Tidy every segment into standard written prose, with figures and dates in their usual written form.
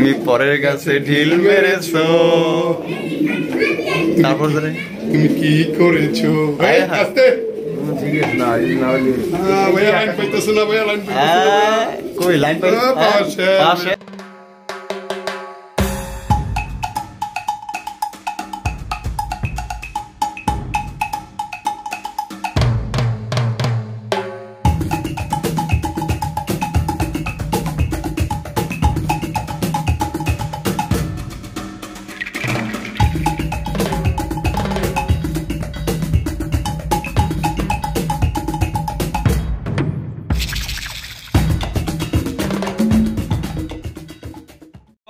তুমি পরের কাছে ঢিল মেরেছো, তারপর ধরে তুমি কি করেছো? কই লাইন পাশে।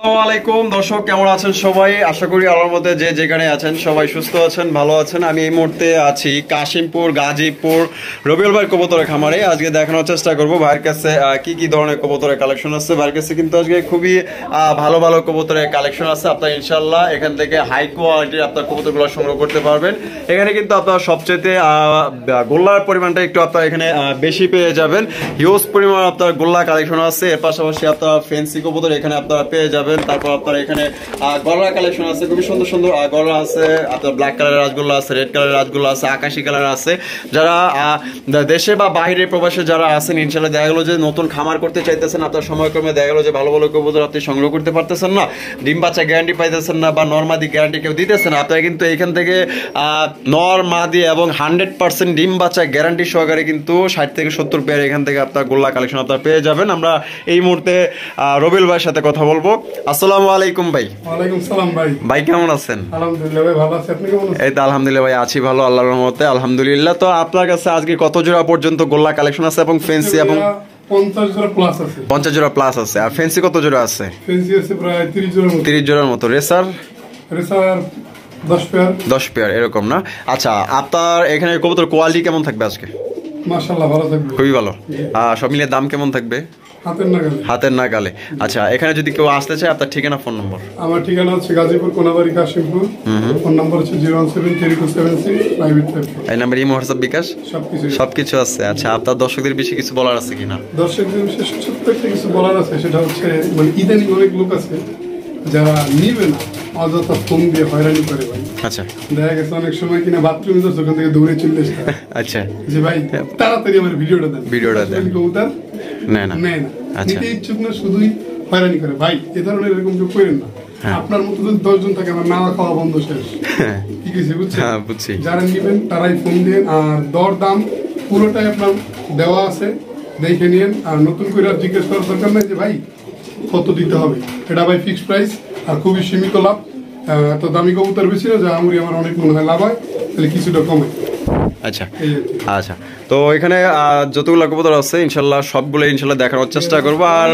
আসসালামু আলাইকুম দর্শক, কেমন আছেন সবাই? আশা করি আল্লাহর মধ্যে যে যেখানে আছেন সবাই সুস্থ আছেন, ভালো আছেন। আমি এই মুহূর্তে আছি কাশিমপুর গাজীপুর রবিউল ভাইয়ের কবুতরের খামারে। আজকে দেখানোর চেষ্টা করব ভাইয়ের কাছে কি কি ধরনের কবুতরের কালেকশন আছে। ভাইয়ের কাছে কিন্তু আজকে খুবই ভালো ভালো কবুতরের কালেকশন আছে। আপনারা ইনশাল্লাহ এখান থেকে হাই কোয়ালিটির আপনার কবুতরগুলো সংগ্রহ করতে পারবেন। এখানে কিন্তু আপনার সবচেয়ে গোল্লার পরিমাণটা একটু আপনার এখানে বেশি পেয়ে যাবেন। হিউজ পরিমাণ আপনার গোল্লা কালেকশন আছে। এর পাশাপাশি আপনার ফেন্সি কবুতর এখানে আপনারা পেয়ে যাবেন। তারপর আপনার এখানে গলা কালেকশন আছে, খুবই সুন্দর সুন্দর গলা আছে। আপনার ব্ল্যাক কালারের রাজগোল্লা আছে, রেড কালারের রাজগোল্লা আছে, আকাশি কালার আছে। যারা দেশে বা বাইরে প্রবাসে যারা আছেন ইনশাল্লাহ দেখা গেলো যে নতুন খামার করতে চাইতেছেন, আপনার সময়ক্রমে দেখা গেলো যে ভালো ভালো কবুতর আপনি সংগ্রহ করতে পারতেছেন না, ডিম বাচ্চা গ্যারান্টি পাইতেছেন না বা নরমাদি গ্যারান্টি কেউ দিতেছেন, আপনারা কিন্তু এখান থেকে নরমাদি এবং 100% ডিম বাচ্চা গ্যারান্টি সহকারে কিন্তু 60 থেকে 70 পেয়ার এখান থেকে আপনার গোল্লা কালেকশন আপনারা পেয়ে যাবেন। আমরা এই মুহূর্তে রবিউল ভাইয়ের সাথে কথা বলবো। আসসালামু আলাইকুম ভাই। ওয়ালাইকুম সালাম ভাই। ভাই কেমন আছেন? আলহামদুলিল্লাহ ভাই, ভালো আছি। আপনি কেমন আছেন? এই তো আলহামদুলিল্লাহ ভাই, আছি ভালো আল্লাহর রহমতে আলহামদুলিল্লাহ। তো আপনার কাছে আজকে কত জোড়া পর্যন্ত গোল্লা কালেকশন আছে এবং ফেন্সি? এবং 50 জোড়া প্লাস আছে। 50 জোড়া প্লাস আছে। আর ফেন্সি কত জোড়া আছে? ফেন্সি আছে প্রায় 30 জোড়ার মতো। 30 জোড়ার মতো। রেসার 10 পেয়ার এরকম না? আচ্ছা, আপনার এখানে কবুতর কোয়ালিটি কেমন থাকবে আজকে? মাশাআল্লাহ ভালো থাকবে, খুবই ভালো। সব মিলিয়ে দাম কেমন থাকবে? হাতের নাগালে। আচ্ছা, এখানে যদি কেউ আসতে চায় আপনার ঠিকানা ফোন নম্বর? আমার ঠিকানা হচ্ছে গাজীপুর কোনাবাড়ি কাশিমপুর। ফোন নম্বর হচ্ছে 0173276 এই নাম্বার ইমো হোয়াটসঅ্যাপ বিকাশ সবকিছু আছে। আচ্ছা, আপনার দর্শকদের বেশি কিছু বলার আছে কিনা? দর্শকদের বিশেষ ছোট্ট একটা কিছু বলার আছে, সেটা হচ্ছে মানে ইদানিং অনেক লোক আছে যারা নিবে না, অযথা ফোন দিয়ে হয়রানি করে ভাই। আচ্ছা, দেখা গেছে অনেক সময় কিনা বাথরুমে যাচ্ছে, ওখান থেকে দৌড়ে চলে আসে। আচ্ছা, যে ভাই তাড়াতাড়ি আমার ভিডিওটা দেন। কবুতর নেয় না, নিতে ইচ্ছুক না, শুধুই হয়রানি করে। ভাই এ ধরনের এরকম কেউ করেন না। আপনার মতো যদি 10 জন থাকে আমার নাওয়া খাওয়া বন্ধ শেষ। কি কিছু বুঝছেন? যারা নিবেন তারাই ফোন দেন, আর দর দাম পুরোটাই আপনার দেওয়া আছে, দেখে নিন। আর নতুন করে আর জিজ্ঞেস করার দরকার নাই যে ভাই কত দিতে হবে। এটা ভাই ফিক্সড প্রাইস আর খুবই সীমিত লাভ। তো দামি কবুতর বেশি না, যা আমরি আমার অনেক মনে হয় লাভ হয়, তাহলে কিছুটা কমে। আচ্ছা আচ্ছা, তো এখানে যতগুলো কবুতর আছে ইনশাল্লাহ সবগুলো ইনশাল্লাহ দেখানোর চেষ্টা করবো। আর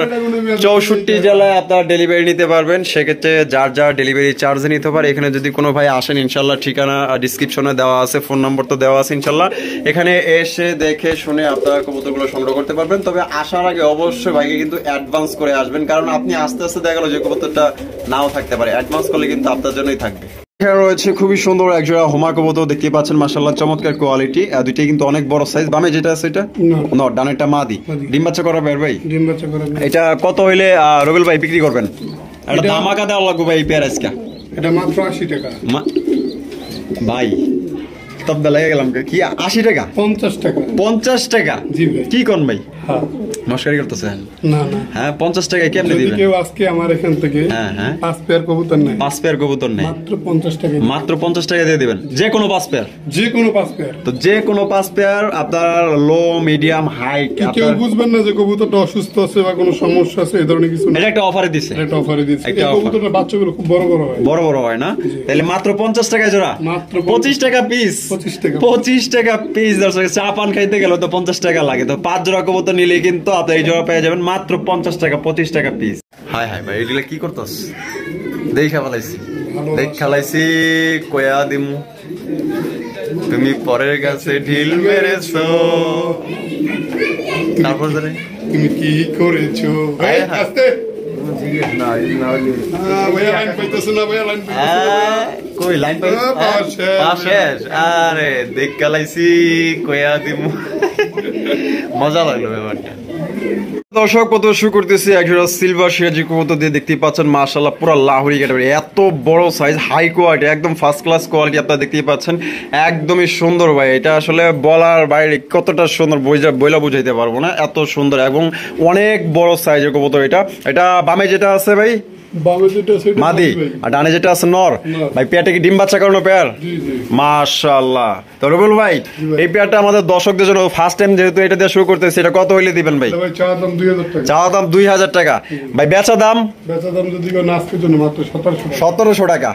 64 জেলায় আপনারা ডেলিভারি নিতে পারবেন। সেক্ষেত্রে যার যার ডেলিভারি চার্জ নিতে পারে। এখানে যদি কোনো ভাই আসেন ইনশাল্লাহ ঠিকানা ডিসক্রিপশনে দেওয়া আছে, ফোন নম্বর তো দেওয়া আছে। ইনশাল্লাহ এখানে এসে দেখে শুনে আপনারা কবুতরগুলো সংগ্রহ করতে পারবেন। তবে আসার আগে অবশ্যই ভাইকে কিন্তু অ্যাডভান্স করে আসবেন, কারণ আপনি আস্তে আস্তে দেখা গেল যে কবুতরটা নাও থাকতে পারে, অ্যাডভান্স করলে কিন্তু আপনার জন্যই থাকবে। এখানে রয়েছে খুবই সুন্দর একজোড়া হোমা কবুতর, দেখতে পাচ্ছেন মাশাআল্লাহ চমৎকার কোয়ালিটি। দুইটাই কিন্তু অনেক বড় সাইজ। বামে যেটা আছে এটা নর, ডানেরটা মাদি। ডিম বাচ্চা করা ভাই? ডিম বাচ্চা করা। এটা কত হইলে রবিউল ভাই বিক্রি করবেন? এটা ধামাকা দেওয়া লাগবে ভাই এই পেয়ার আজকে। এটা মাত্র 80 টাকা ভাই। তব লাগে গেলাম কি 80 টাকা? 50 টাকা। 50 টাকা? জি ভাই। কি কোন ভাই? হ্যাঁ, মশকারি করতেছেন? না না। হ্যাঁ, 50 টাকা কেমনে দিবেন? যদি কেউ আজকে আমার এখান থেকে 5 পেয়ার কবুতর নেয়, 5 পেয়ার কবুতর নেয়, মাত্র 50 টাকা। মাত্র 50 টাকা দিয়ে দিবেন? যে কোনো 5 পেয়ার? যে কোনো 5 পেয়ার। তো যে কোনো 5 পেয়ার আপনার লো মিডিয়াম হাই। কেউ বুঝবেন না যে কবুতরটা অসুস্থ আছে বা কোনো সমস্যা আছে, এই ধরনের কিছু না। এটা একটা অফারে দিছে। এটা অফারে দিছে। এই কবুতরটা বাচ্চাগুলো খুব বড় বড় হয়। বড় বড় হয় না? তাহলে মাত্র 50 টাকা জোড়া? মাত্র 25 টাকা পিস। 25 টাকা পিস। দর্শক চা পান খাইতে গেলে তো 50 টাকা লাগে। তো 5 জোড়া কবুতর নিলে কিন্তু আপনি এই জোড়া পেয়ে যাবেন মাত্র 50 টাকা, 25 টাকা পিস। হাই হাই ভাই, এগুলা কি করতেছ? দেখা ফেলাইছি কয়া দিমু, তুমি পরের কাছে ঢিল মেরেছো, তারপর ধরে তুমি কি করেছো? আরে দেখ কালাইছি কয়া দিমু। মজা লাগলো ব্যাপারটা। দর্শক প্রথমে শুরু করতেছি একজোড়া সিলভার সিরাজি কবুতর দিয়ে দেখতে পাচ্ছেন মাশাআল্লাহ পুরো লাহোরি ক্যাটাগরি, এত বড় সাইজ, হাই কোয়ালিটি, একদম ফার্স্ট ক্লাস কোয়ালিটি আপনারা দেখতেই পাচ্ছেন, একদমই সুন্দর ভাই। এটা আসলে বলার বাইরে কতটা সুন্দর বইলা বুঝাইতে পারবো না, এত সুন্দর এবং অনেক বড় সাইজের কবুতর। এটা বামে যেটা আছে ভাই মাদি, আর ডানে যেটা আছে নর। ভাই পেয়ারটা কি ডিম বাচ্চা করানো পেয়ার? মাশাআল্লাহ। তো রবিউল ভাই এই পেয়ারটা আমাদের দর্শকদের জন্য ফার্স্ট টাইম যেহেতু এটা দিয়ে শুরু করতেছি, এটা কত হইলে দিবেন ভাই? চাওয়া দাম 2000 টাকা। ভাই বেচা দাম যদি আজকের জন্য মাত্র 1700 টাকা।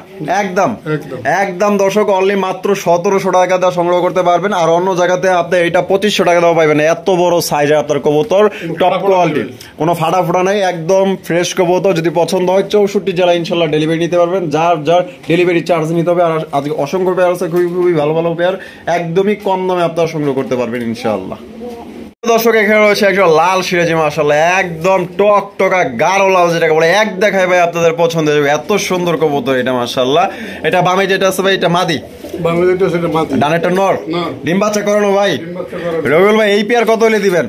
একদম দর্শক অনলি মাত্র 1700 টাকা দিয়ে সংগ্রহ করতে পারবেন। আর অন্য জায়গাতে আপনি এটা 2500 টাকা দেওয়া পাইবেন। এত বড় সাইজের আপনার কবুতর, টপ কোয়ালিটি, কোনো ফাটা ফোটা নেই, একদম ফ্রেশ কবুতর। যদি পছন্দ হয় 64 জেলা ইনশাল্লাহ ডেলিভারি নিতে পারবেন। যার ডেলিভারি চার্জ নিতে হবে। আর আজকে অসংখ্য পেয়ার আছে, খুবই ভালো ভালো পেয়ার, একদমই কম দামে আপনারা সংগ্রহ করতে পারবেন ইনশাআল্লাহ। দর্শক এখানে রয়েছে একজন লাল সিরাজি, মাশাআল্লাহ একদম টকটকা গাঢ় লাল, যেটাকে বলে এক দেখায় ভাই আপনাদের পছন্দ হয়ে যাবে, এত সুন্দর কবুতর এটা মাশাআল্লাহ। এটা বামে যেটা আছে ভাই এটা মাদি, ডানেরটা নর, ডিম বাচ্চা করানো ভাই। রবিউল ভাই এই পেয়ার কত হলে দিবেন?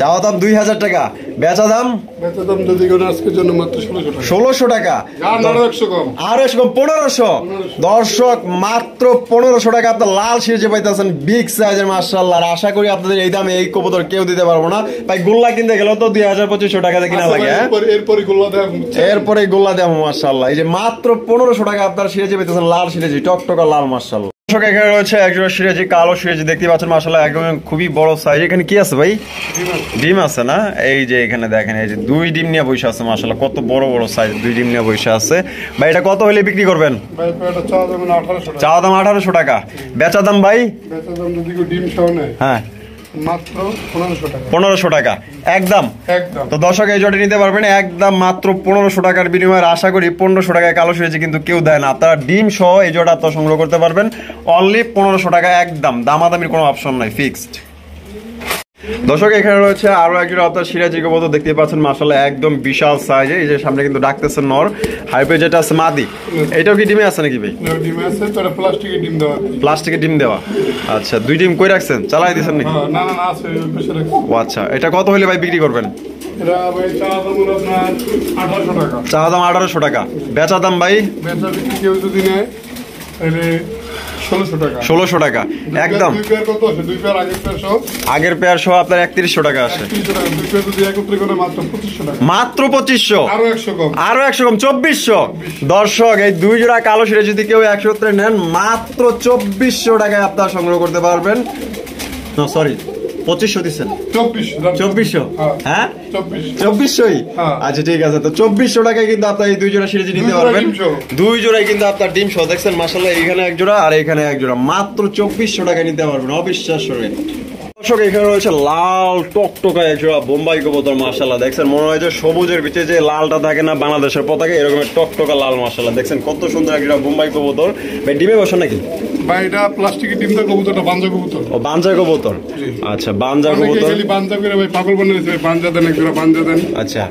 চাওয়া দাম 2000 টাকা, বেচা দাম যদি আজকের জন্য মাত্র 1600 টাকা, আরো 100 কম 1500। দর্শক মাত্র 1500 টাকা আপনার লাল সিরাজি পাইতেছেন, বিগ সাইজের মাশাআল্লাহ। আর আশা করি আপনাদের এই দামে এই কবুতর কেউ দিতে পারবো না ভাই। গোল্লা কিনতে গেলেও তো 2500 টাকা কিনা লাগে, এরপরে গোল্লা দেবো মাশাআল্লাহ। এই যে মাত্র 1500 টাকা আপনার সিরাজি পাইতেছেন, লাল সিরাজি টকটকা লাল মাশাআল্লাহ। দর্শক এখানে রয়েছে একজোড়া সিরাজি, কালো সিরাজি দেখতে পাচ্ছেন মাশাআল্লাহ, একদম খুবই বড় সাইজ। এখানে কি আছে ভাই? ডিম আছে না? এই যে এখানে দেখেন, এই যে 2 ডিম নিয়ে বসে আছে মাশাআল্লাহ, কত বড় বড় সাইজ, 2 ডিম নিয়ে বসে আছে ভাই। এটা কত হলে বিক্রি করবেন? চাওয়া দাম 1800 টাকা, বেচা দাম ভাই? হ্যাঁ মাত্র 1500 টাকা একদম। তো দর্শক এই জোড়া নিতে পারবেন একদম মাত্র 1500 টাকার বিনিময়ে। আশা করি 1500 টাকায় কালো সিরাজি কিন্তু কেউ দেয় না, আপনারা ডিম সহ এই জোড়া আপনারা সংগ্রহ করতে পারবেন অনলি 1500 টাকা একদম, দামাদামির কোনো অপশন নাই, ফিক্সড। দর্শক এখানে রয়েছে আরো একজন আপনার সিরাজি কবুতর দেখতে পাচ্ছেন মাশাআল্লাহ, একদম বিশাল সাইজে। এই যে সামনে কিন্তু ডাকতেছে নর, হাইপে যেটা আছে মাদি। এটাও কি ডিমে আছে নাকি ভাই? ডিমে আছে, তোরা প্লাস্টিকের ডিম দেওয়া। প্লাস্টিকের ডিম দেওয়া, আচ্ছা। 2 ডিম কই রাখছেন, চালাই দিয়েছেন নাকি? না না আছে পেছনে। ও আচ্ছা, এটা কত হলে ভাই বিক্রি করবেন? এটা ভাই চাওয়া দাম আপনার 1800 টাকা। চাওয়া দাম 1800 টাকা, বেচা দাম ভাই? বেচা বিক্রি কেউ যদি নেয় তাহলে 1600 টাকা একদম। আগের পেয়ার সহ আপনার 3100 টাকা আসে, মাত্র 2500, আরো 100 কম 2400। দর্শক এই 2 জোড়া কালো সিরাজি যদি কেউ 100 নেন মাত্র 2400 টাকায় আপনারা সংগ্রহ করতে পারবেন। সরি 2500 দিচ্ছেন, 2400। হ্যাঁ 2400ই, আচ্ছা ঠিক আছে। তো 2400 টাকায় কিন্তু আপনার এই 2 জোড়া সিরাজি নিতে পারবেন। 2 জোড়াই কিন্তু আপনার ডিম সহ দেখছেন মাশাআল্লাহ, এইখানে এক জোড়া আর এইখানে এক জোড়া, মাত্র 2400 টাকায় নিতে পারবেন, অবিশ্বাস্য রেট। দর্শক এখানে রয়েছে লাল টকটকা এক জোড়া বোম্বাই কবুতর মাশাআল্লাহ, দেখছেন মনে হয় যে সবুজের ভিতরে যে লালটা থাকে না বাংলাদেশের পতাকা, এরকম টকটকা লাল মাশাআল্লাহ, দেখছেন কত সুন্দর এক জোড়া বোম্বাই কবুতর। ভাই ডিমে বসে নাকি ভাই? এটা প্লাস্টিকের ডিম দেওয়া কবুতরটা বানজা কবুতর। ও বানজা কবুতর, আচ্ছা বানজা কবুতর। বানজা করে ভাই পাগল বানাইছে, ভাই বানজা দেন, একজোড়া বানজা দেন। আচ্ছা,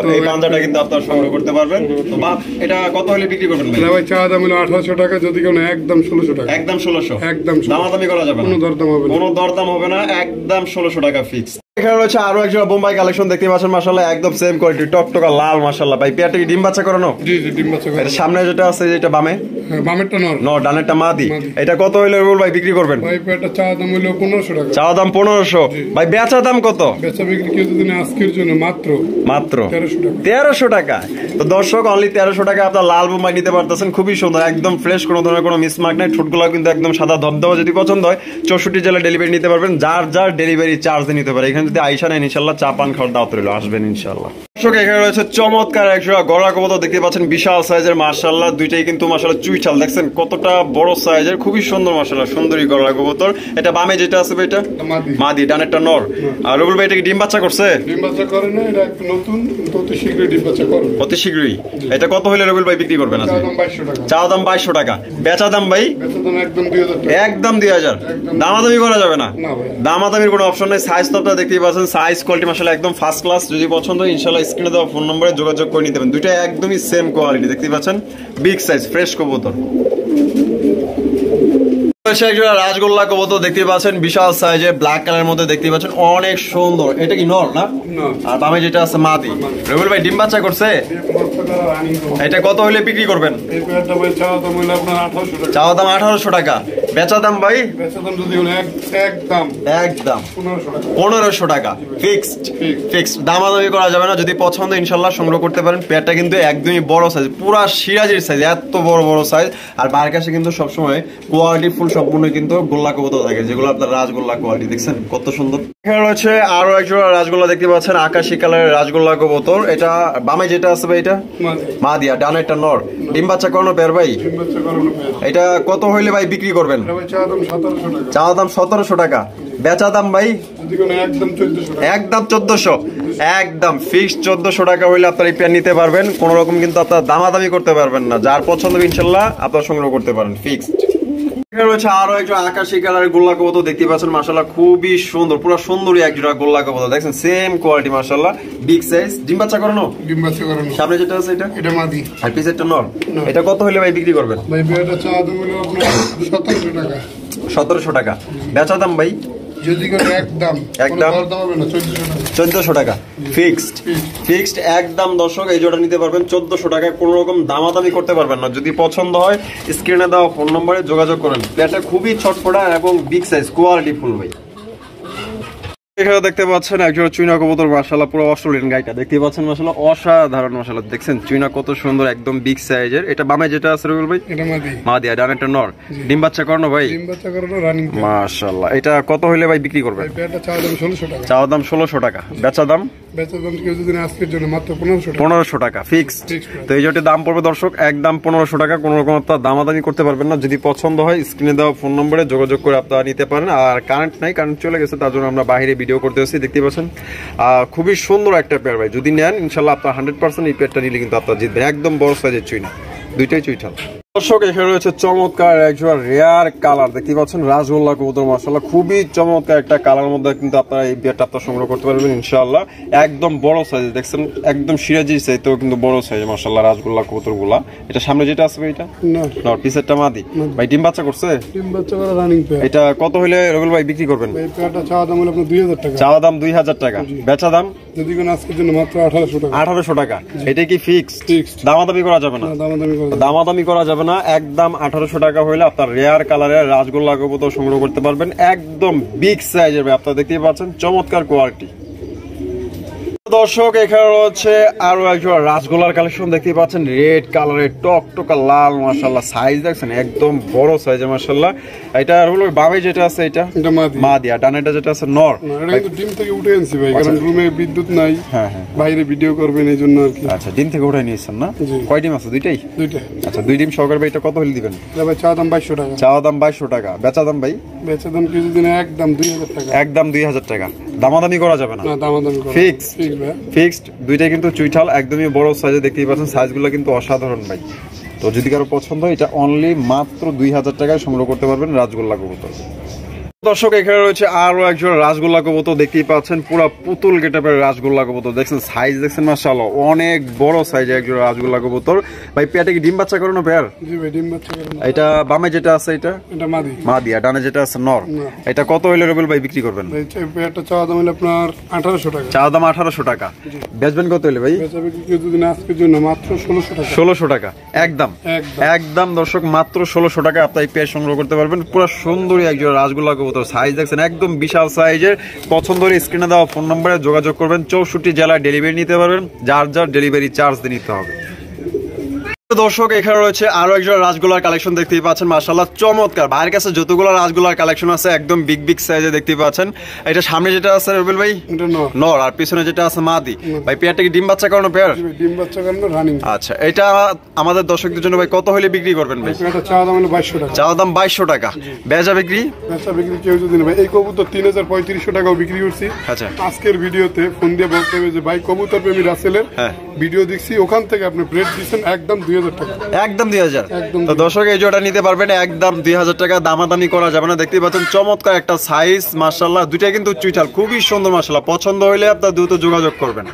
তো এই বানজাটা কিন্তু আপনারা সংগ্রহ করতে পারবেন। তো বাপ এটা কত হলে বিক্রি করবেন ভাই? ভাই চাওয়া দাম হলো 1800 টাকা, যদি কেউ একদম 1600 টাকা, একদম 1600, একদম দামাদামি করা যাবে না, কোনো দরদাম হবে না, কোনো দরদাম হবে না, একদম 1600 টাকা ফিক্স। এখানে রয়েছে আরো একজন বোম্বাই কালেকশন দেখতে পাচ্ছেন মাশাআল্লাহ, একদম সেম কোয়ালিটি টকটকা লাল মাশাআল্লাহ। ভাই পেয়ারটা কি ডিম বাচ্চা করানো? জি জি ডিম বাচ্চা করানো। এর সামনে যেটা আছে যেটা বামে, বামেরটা নর, ডানেরটা মাদি। এটা কত হইলে বল ভাই বিক্রি করবেন? ভাই পেয়ারটা চাওয়া দাম হলো 1500 টাকা, চাওয়া দাম 1500। ভাই বেচা দাম কত? বেচা বিক্রি কেউ যদি আজকের জন্য মাত্র 1300 টাকা। তো দর্শক অনলি 1300 টাকা আপনার লাল বোম্বাই নিতে পারতেছেন, খুবই সুন্দর, একদম ফ্রেশ, কোনো ধরনের কোনো মিসমার্ক নাই। ঠোঁটগুলো কিন্তু একদম সাদা ধবধবা, যদি পছন্দ হয় 64 জেলা ডেলিভারি নিতে পারবেন, যার ডেলিভারি চার্জ নিতে পারে। এখানে যদি আইসা নেন ইনশাআল্লাহ চা পান খাওয়ার দাওয়াত রইল, আসবেন ইনশাআল্লাহ। দর্শক এখানে রয়েছে চমৎকার একজোড়া গড়া কবুতর দেখতে পাচ্ছেন, বিশাল সাইজের মাশাআল্লাহ, দুইটাই কিন্তু মাশাআল্লাহ চুইঠাল, দেখছেন কতটা বড় সাইজের, খুবই সুন্দর মাশাআল্লাহ, সুন্দরী গড়া কবুতর। এটা বামে যেটা আছে এটা মাদি, ডানেরটা নর। আর রুবুল ভাই এটা কি ডিম বাচ্চা করছে? ডিম বাচ্চা করে না, এটা একটু নতুন, অতি শীঘ্রই ডিম বাচ্চা করবে, অতি শীঘ্রই। এটা কত হইলে রুবুল ভাই বিক্রি করবেন? চাওয়া দাম 2200 টাকা, চাওয়া দাম 2200 টাকা, বেচা দাম ভাই? বেচা দাম একদম 2000 টাকা, একদম 2000, দামাদামি করা যাবে না, দামাদামির কোনো অপশন নাই। সাইজ তো আপনারা দেখতেই পাচ্ছেন, সাইজ কোয়ালিটি মাশাআল্লাহ একদম ফার্স্ট ক্লাস। যদি পছন্দ হয় ইনশাআল্লাহ স্ক্রিনে দেওয়া ফোন নম্বরে যোগাযোগ করে নিতে পারেন। দুইটা একদমই সেম কোয়ালিটি দেখতেই পাচ্ছেন, বিগ সাইজ ফ্রেশ কবুতর। রাজগোল্লা কবুতর দেখতে পাচ্ছেন বিশাল সাইজে ব্ল্যাক কালারের মধ্যে দেখতে পাচ্ছেন অনেক সুন্দর। এটা কি নর না? আর বামে যেটা আছে মাদি। রবিউল ভাই ডিম বাচ্চা করছে? এটা কত হইলে বিক্রি করবেন? চাওয়া দাম 1800 টাকা। বেচা দাম ভাই? একদম 1500 টাকা ফিক্সড। দামাদামি করা যাবে না। যদি পছন্দ ইনশাল্লাহ সংগ্রহ করতে পারেন। পেটটা কিন্তু একদমই বড় সাইজ, পুরা সিরাজির সাইজ, এত বড় বড় সাইজ। আর বাইরের কাছে কিন্তু সবসময় কোয়ালিটি ফুল সম্পূর্ণ কিন্তু গোল্লা কবুতর থাকে, যেগুলো আপনার রাজগোল্লা কোয়ালিটি। দেখছেন কত সুন্দর। এখানে রয়েছে আরো একজোড়া রাজগোল্লা দেখতে পাচ্ছেন, আকাশি কালারের রাজগোল্লা কবুতর। এটা বামে যেটা আছে ভাই এটা মাদিয়া, ডানে একটা নর। ডিম বাচ্চা করানো পেয়ার ভাই? এটা কত হইলে ভাই বিক্রি করবেন? চাওয়া দাম 1700 টাকা। বেচা দাম ভাই? একদম 1400। একদম ফিক্সড 1400 টাকা হইলে আপনার এই পেয়ার নিতে পারবেন। কোন রকম কিন্তু আপনার দামাদামি করতে পারবেন না। যার পছন্দ ইনশাল্লাহ আপনার সংগ্রহ করতে পারেন ফিক্সড। এখানে রয়েছে আরো একজন আকাশি কালারের গোল্লা কবুতর দেখতে পাচ্ছেন, মাশাআল্লাহ খুবই সুন্দর, পুরো সুন্দরী একজোড়া গোল্লা কবুতর। দেখছেন সেম কোয়ালিটি মাশাআল্লাহ, বিগ সাইজ। ডিম বাচ্চা করানো? ডিম বাচ্চা করানো। সামনে যেটা আছে এটা মাদি, আর পিছেরটা নর। এটা কত হইলে ভাই বিক্রি করবেন? ভাই এটা চা দাম হলো আপনার 1700 টাকা। 1700 টাকা। বেচা দাম ভাই? যদি করে একদম 1400 টাকা ফিক্সড একদম। দর্শক এই জোড়া নিতে পারবেন 1400 টাকায়, কোনো রকম দামাদামি করতে পারবেন না। যদি পছন্দ হয় স্ক্রিনে দেওয়া ফোন নম্বরে যোগাযোগ করেন। প্লেটটা খুবই ছটফটা এবং বিগ সাইজ, কোয়ালিটি ফুল ভাই। এখানে দেখতে পাচ্ছেন একজোড়া চুইনা কবুতর, মাশাআল্লাহ পুরো অস্ট্রেলিয়ান গাইটা দেখতে পাচ্ছেন, মাশাআল্লাহ অসাধারণ। মাশাআল্লাহ দেখছেন চুইনা কত সুন্দর, একদম বিগ সাইজের। এটা বামে যেটা আছে রবিউল ভাই? এটা মাদি, আর ডানেরটা নর। ডিম বাচ্চা করানো ভাই? ডিম বাচ্চা করানো রানিং। মাশাআল্লাহ। এটা কত হইলে ভাই বিক্রি করবেন? এটা চাওয়া দাম 1600 টাকা। চাওয়া দাম 1600 টাকা। বেচা দাম? বেচা দাম কেউ যদি আজকের জন্য মাত্র 1500 টাকা ফিক্সড। তো এই জোটের দাম পড়বে দর্শক একদম 1500 টাকা। কোনো রকম আপনার দামাদামি করতে পারবেন না। যদি পছন্দ হয় স্ক্রিনে দেওয়া ফোন নম্বরে যোগাযোগ করে আপনারা নিতে পারেন। আর কারেন্ট নাই, কারেন্ট চলে গেছে, তার জন্য আমরা বাইরে ভিডিও করতে আসছি। দেখতে পাচ্ছেন খুবই সুন্দর একটা পেয়ার ভাই। যদি নেন ইনশাল্লাহ আপনার 100% এই পেয়ারটা নিলে কিন্তু আপনার জিতবেন। একদম বড় সাইজের চুইনা, দুইটাই চুইঠাল। দর্শক এখানে রয়েছে চমৎকার একজোড়া রেয়ার কালার দেখতে পাচ্ছেন, রাজগোল্লা কবুতর। মাশাআল্লাহ খুবই চমৎকার একটা কালার মধ্যে কিন্তু আপনারা এই পেয়ারটা আপনারা সংগ্রহ করতে পারবেন ইনশাআল্লাহ। একদম বড় সাইজ, দেখছেন একদম সিরাজি সাইজ, তো কিন্তু বড় সাইজ মাশাআল্লাহ রাজগোল্লা কবুতর গুলা। এটা সামনে যেটা আছে এটা না, পিছেরটা মাদি ভাই। ডিম বাচ্চা করছে? ডিম বাচ্চা করা রানিং পেয়ার। এটা কত হইলে রবিউল ভাই বিক্রি করবেন? এই পেয়ারটা চাওয়া দাম হলো আপনার 2000 টাকা। চাওয়া দাম 2000 টাকা। বেচা দাম? যদি কোন আজকের জন্য মাত্র 1800 টাকা। 1800 টাকা। এটা কি ফিক্সড? দামাদামি করা যাবে না? দামাদামি করা যাবে না। একদম 1800 টাকা হইলে আপনার রেয়ার কালারের রাজগোল্লা কবুতর সংগ্রহ করতে পারবেন। একদম বিগ সাইজের ভাই, আপনারা দেখতেই পাচ্ছেন চমৎকার কোয়ালিটি। দর্শক এখানে রয়েছে আরো একজন রাজগোল্লার কালেকশন দেখতে পাচ্ছেন, রেড কালারের টকটকা লাল। মাশাআল্লাহ সাইজ দেখছেন একদম বড় সাইজের মাশাআল্লাহ। এটা হলো বামে যেটা আছে এটা মাদি, আর ডানেটা যেটা আছে নর। এটা কিন্তু ডিম থেকে উঠে আনছি ভাই, কারণ রুমে বিদ্যুৎ নাই। হ্যাঁ হ্যাঁ, বাইরে ভিডিও করবেন এই জন্য আর কি। আচ্ছা, ডিম থেকে উঠাই নিয়েছেন না? কয় ডিম আছে? দুইটাই। আচ্ছা, দুই ডিম সহকারে ভাই। এটা কত হলে দিবেন? ভাই চাওয়া দাম 2200 টাকা। চাওয়া দাম 2200 টাকা। বেচা দাম ভাই? বেচা দাম কিছুদিন একদম 2000 টাকা। একদম 2000 টাকা। দামাদামি করা যাবে না? না, দামাদামি করা ফিক্সড। দুইটাই কিন্তু চুইঠাল, একদমই বড় সাইজে দেখতেই পাচ্ছেন। সাইজগুলো কিন্তু অসাধারণ ভাই। তো যদি কারো পছন্দ হয় এটা অনলি মাত্র 2000 টাকায় সংগ্রহ করতে পারবেন রাজগোল্লা কবুতর। দর্শক এখানে রয়েছে আরো একজন রাজগোল্লা কবুতর দেখতেই পাচ্ছেন, পুরো পুতুল গেটআপের রাজগোল্লা কবুতর। দেখছেন সাইজ দেখছেন মাশাআল্লাহ অনেক বড় সাইজের একজন রাজগোল্লা কবুতর ভাই। পেটে কি ডিম বাচ্চা করানো পেয়ার? জি ভাই, ডিম বাচ্চা করানো। এটা বামে যেটা আছে এটা মাদি, আর ডানে যেটা আছে নর। এটা কত হইলে রবিউল ভাই বিক্রি করবেন? ভাই পেয়ারটা চাওয়া দাম হলো আপনার 1800 টাকা। চাওয়া দাম 1800 টাকা। বেচবেন কত হইলে ভাই? বেচা বিক্রি যদি আজকের জন্য মাত্র 1600 টাকা। 1600 টাকা একদম দর্শক, মাত্র 1600 টাকা আপনারা এই পেয়ার সংগ্রহ করতে পারবেন। পুরো সুন্দরী একজন রাজগোল্লা কবুতর। সাইজ দেখছেন একদম বিশাল সাইজের। পছন্দ হলে স্ক্রিনে দেওয়া ফোন নম্বরে যোগাযোগ করবেন। 64 জেলায় ডেলিভারি নিতে পারবেন, যার ডেলিভারি চার্জ দিয়ে নিতে হবে। দর্শক এখানে রয়েছে আরো একজন রাজগোল্লার কালেকশন দেখতেই পাচ্ছেন, মাশাআল্লাহ চমৎকার। ভাইয়ের কাছে যতগুলো রাজগোল্লার কালেকশন আছে একদম বিগ সাইজে দেখতে পাচ্ছেন। এটা সামনে যেটা আছে রবিউল ভাই নর, আর পিছনে যেটা আছে মাদি। ভাই পেয়ারটা কি ডিম বাচ্চা করানো পেয়ার? ডিম বাচ্চা করানো রানিং। আচ্ছা, এটা আমাদের দর্শকদের জন্য ভাই কত হলে বিক্রি করবেন ভাই? এটা চাওয়া দাম হলো 2200 টাকা। চাওয়া দাম 2200 টাকা। বেচা বিক্রি? বেচা বিক্রি কেউ যদি না ভাই, এই কবুতর 3500 টাকাও বিক্রি করছি। আচ্ছা, আজকের ভিডিওতে ফোন দিয়ে বলতে হবে যে ভাই কবুতর প্রেমী রাসেলের ভিডিও দেখছি, ওখান থেকে আপনি প্লেট দিবেন একদম 2000 টাকা। একদম 2000। তো দর্শক এই জোড়া নিতে পারবেন একদম 2000 টাকা। দামাদামি করা যাবে না। দেখতেই পাচ্ছেন চমৎকার একটা সাইজ মাশাআল্লাহ। দুইটা কিন্তু চুইঠাল, খুবই সুন্দর মাশাআল্লাহ। পছন্দ হইলে আপনারা দ্রুত যোগাযোগ করবেন।